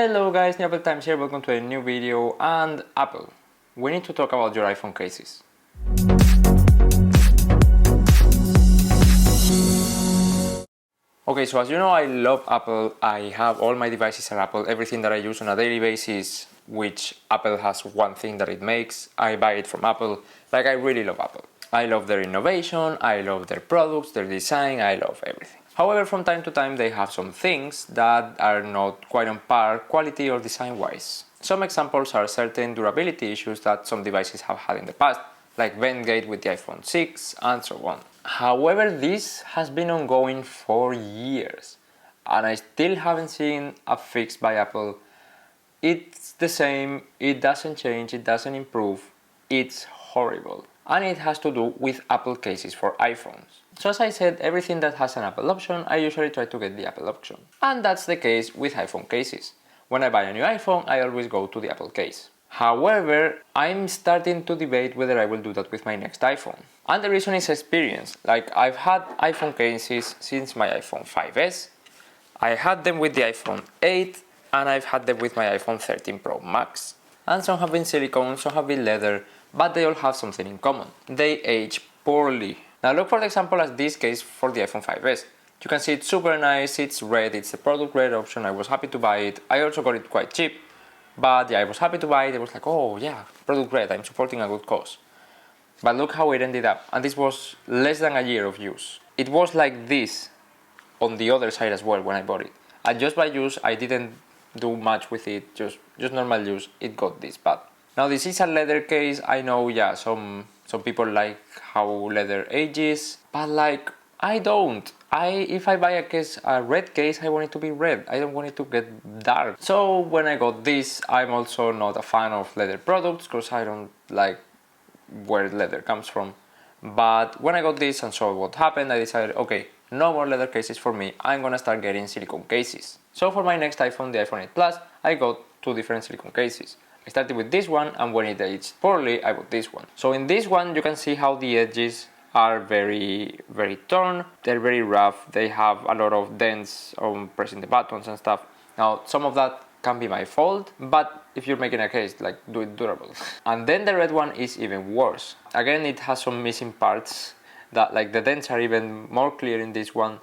Hello guys, New Apple Times here, welcome to a new video. And Apple, we need to talk about your iPhone cases. Okay, so as you know, I love Apple. I have all my devices are Apple. Everything that I use on a daily basis, which Apple has one thing that it makes, I buy it from Apple. Like, I really love Apple. I love their innovation, I love their products, their design, I love everything. However, from time to time they have some things that are not quite on par quality or design wise. Some examples are certain durability issues that some devices have had in the past, like vent gate with the iPhone 6 and so on. However, this has been ongoing for years and I still haven't seen a fix by Apple. It's the same, it doesn't change, it doesn't improve, it's horrible. And it has to do with Apple cases for iPhones. So as I said, everything that has an Apple option, I usually try to get the Apple option. And that's the case with iPhone cases. When I buy a new iPhone, I always go to the Apple case. However, I'm starting to debate whether I will do that with my next iPhone. And the reason is experience. Like, I've had iPhone cases since my iPhone 5S, I had them with the iPhone 8, and I've had them with my iPhone 13 Pro Max. And some have been silicone, some have been leather, but they all have something in common. They age poorly. Now look for the example as this case for the iPhone 5S. You can see it's super nice, it's red, it's the product red option, I was happy to buy it. I also got it quite cheap, but yeah, I was happy to buy it. I was like, oh yeah, product red, I'm supporting a good cause. But look how it ended up, and this was less than a year of use. It was like this on the other side as well when I bought it. And just by use, I didn't do much with it, just normal use, it got this bad. Now this is a leather case. I know, yeah, some people like how leather ages, but like, I don't. If I buy a red case, I want it to be red. I don't want it to get dark. So when I got this, I'm also not a fan of leather products because I don't like where leather comes from. But when I got this and saw what happened, I decided, okay, no more leather cases for me. I'm gonna start getting silicone cases. So for my next iPhone, the iPhone 8 Plus, I got two different silicone cases. I started with this one, and when it aged poorly, I bought this one. So in this one, you can see how the edges are very torn. They're very rough. They have a lot of dents on pressing the buttons and stuff. Now, some of that can be my fault, but if you're making a case, like, do it durable. And then the red one is even worse. Again, it has some missing parts that, like, the dents are even more clear in this one.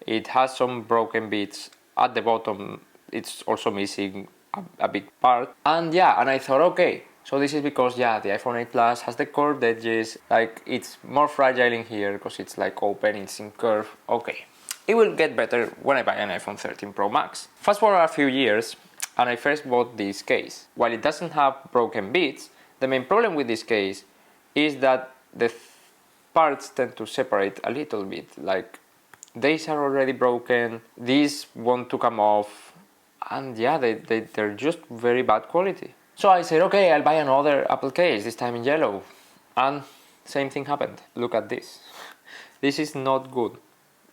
It has some broken bits at the bottom. It's also missing a big part. And yeah, and I thought, okay, so this is because, yeah, the iPhone 8 Plus has the curved edges, like, it's more fragile in here because it's like open, it's in curve. Okay, it will get better when I buy an iPhone 13 Pro Max. Fast forward a few years, and I first bought this case. While it doesn't have broken bits, the main problem with this case is that the parts tend to separate a little bit. Like, these are already broken, these want to come off, and yeah, they're just very bad quality. So I said, okay, I'll buy another Apple case, this time in yellow. And same thing happened. Look at this. This is not good.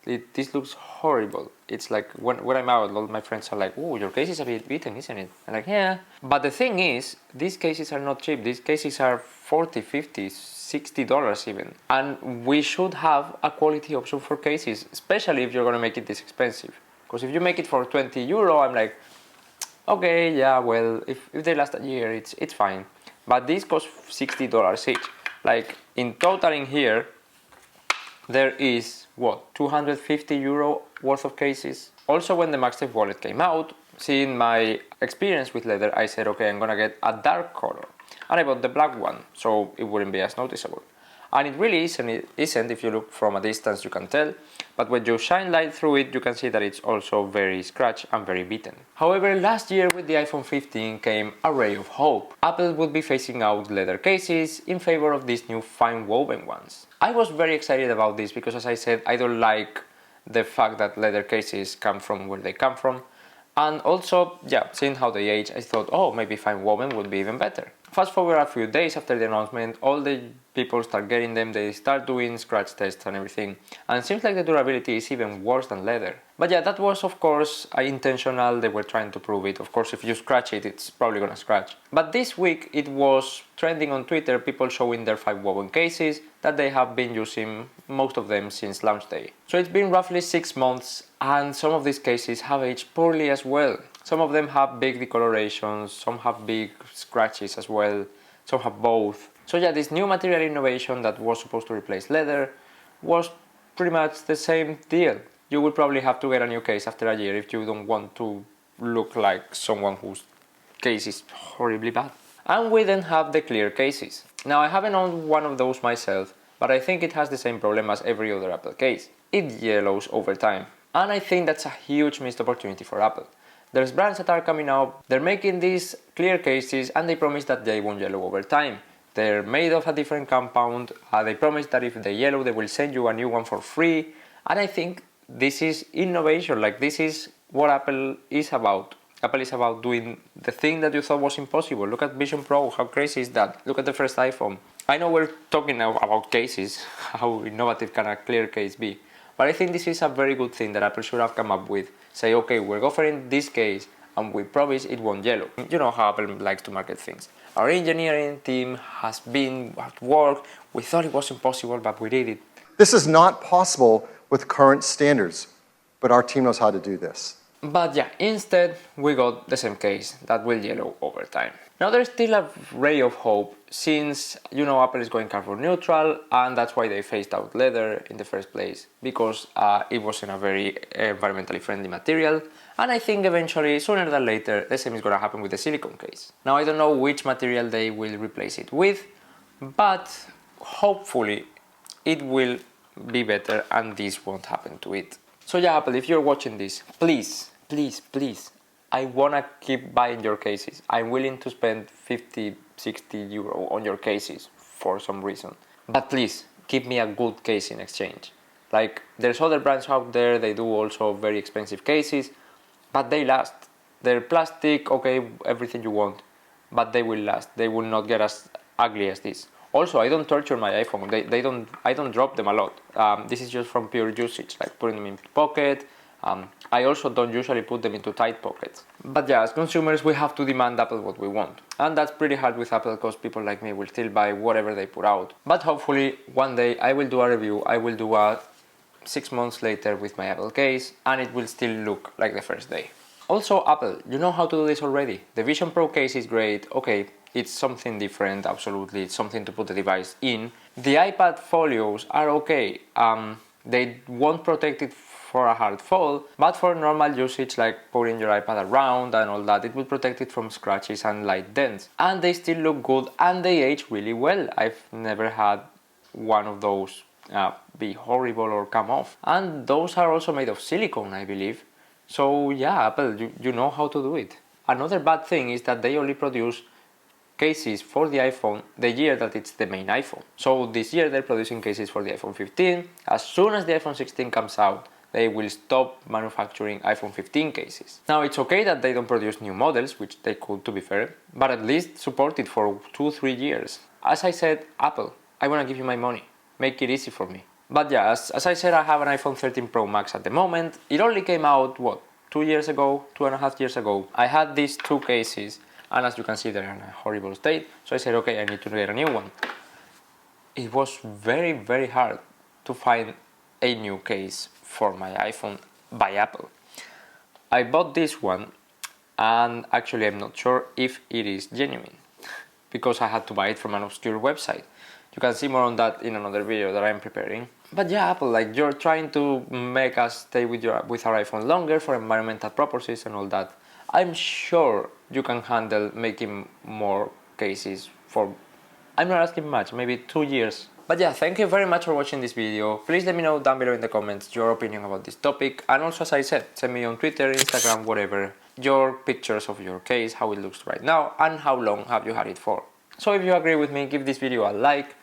This looks horrible. It's like, when I'm out, all my friends are like, oh, your case is a bit beaten, isn't it? I'm like, yeah. But the thing is, these cases are not cheap. These cases are $40, $50, $60 even. And we should have a quality option for cases, especially if you're gonna make it this expensive. Because if you make it for €20, I'm like, okay, yeah, well, if they last a year, it's fine. But these cost $60 each. Like, in total in here, there is, what, €250 worth of cases. Also, when the MagSafe Wallet came out, seeing my experience with leather, I said, okay, I'm gonna get a dark color. And I bought the black one, so it wouldn't be as noticeable. And it really isn't. If you look from a distance, you can tell. But when you shine light through it, you can see that it's also very scratched and very beaten. However, last year with the iPhone 15 came a ray of hope. Apple would be phasing out leather cases in favor of these new fine woven ones. I was very excited about this because, as I said, I don't like the fact that leather cases come from where they come from. And also, yeah, seeing how they age, I thought, oh, maybe fine woven would be even better. Fast forward a few days after the announcement, all the people start getting them, they start doing scratch tests and everything, and it seems like the durability is even worse than leather. But yeah, that was of course intentional, they were trying to prove it. Of course, if you scratch it, it's probably gonna scratch. But this week it was trending on Twitter, people showing their 5 woven cases that they have been using, most of them since launch day. So it's been roughly 6 months, and some of these cases have aged poorly as well. Some of them have big decolorations, some have big scratches as well, some have both. So yeah, this new material innovation that was supposed to replace leather was pretty much the same deal. You will probably have to get a new case after a year if you don't want to look like someone whose case is horribly bad. And we then have the clear cases. Now, I haven't owned one of those myself, but I think it has the same problem as every other Apple case. It yellows over time, and I think that's a huge missed opportunity for Apple. There's brands that are coming out, they're making these clear cases and they promise that they won't yellow over time. They're made of a different compound, they promise that if they yellow they will send you a new one for free, and I think this is innovation, like this is what Apple is about. Apple is about doing the thing that you thought was impossible. Look at Vision Pro, how crazy is that? Look at the first iPhone. I know we're talking now about cases, how innovative can a clear case be? But I think this is a very good thing that Apple should have come up with. Say, okay, we're offering this case and we promise it won't yellow. You know how Apple likes to market things. Our engineering team has been at work. We thought it was impossible, but we did it. This is not possible with current standards, but our team knows how to do this. But yeah, instead we got the same case that will yellow over time. Now there's still a ray of hope since, you know, Apple is going carbon neutral, and that's why they phased out leather in the first place, because it wasn't a very environmentally friendly material. And I think eventually, sooner than later, the same is going to happen with the silicone case. Now I don't know which material they will replace it with, but hopefully it will be better and this won't happen to it. So yeah, Apple, if you're watching this, please, please, please, I wanna keep buying your cases. I'm willing to spend 50, 60 euro on your cases for some reason. But please, give me a good case in exchange. Like, there's other brands out there, they do also very expensive cases, but they last. They're plastic, okay, everything you want, but they will last. They will not get as ugly as this. Also, I don't torture my iPhone. I don't drop them a lot. This is just from pure usage, like putting them in pocket. I also don't usually put them into tight pockets. But yeah, as consumers, we have to demand Apple what we want. And that's pretty hard with Apple because people like me will still buy whatever they put out. But hopefully, one day I will do a review. I will do a 6 months later with my Apple case, and it will still look like the first day. Also, Apple, you know how to do this already. The Vision Pro case is great. Okay, it's something different, absolutely. It's something to put the device in. The iPad folios are okay. They won't protect it for a hard fall, but for normal usage, like putting your iPad around and all that, it will protect it from scratches and light dents. And they still look good and they age really well. I've never had one of those be horrible or come off. And those are also made of silicone, I believe. So yeah, Apple, you know how to do it. Another bad thing is that they only produce cases for the iPhone the year that it's the main iPhone. So this year they're producing cases for the iPhone 15. As soon as the iPhone 16 comes out, they will stop manufacturing iPhone 15 cases. Now it's okay that they don't produce new models, which they could, to be fair, but at least support it for 2-3 years. As I said, Apple, I want to give you my money. Make it easy for me. But yeah, as I said, I have an iPhone 13 Pro Max at the moment. It only came out, what, 2 years ago, 2.5 years ago. I had these two cases, and as you can see, they're in a horrible state. So I said, okay, I need to get a new one. It was very, very hard to find a new case for my iPhone by Apple. I bought this one, and actually I'm not sure if it is genuine, because I had to buy it from an obscure website. You can see more on that in another video that I'm preparing. But yeah, Apple, like, you're trying to make us stay with our iPhone longer for environmental purposes and all that. I'm sure you can handle making more cases for, I'm not asking much, maybe 2 years. But yeah, thank you very much for watching this video. Please let me know down below in the comments your opinion about this topic. And also, as I said, send me on Twitter, Instagram, whatever, your pictures of your case, how it looks right now, and how long have you had it for. So if you agree with me, give this video a like,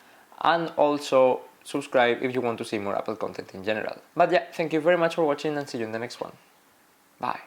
and also subscribe if you want to see more Apple content in general. But yeah, thank you very much for watching and see you in the next one. Bye.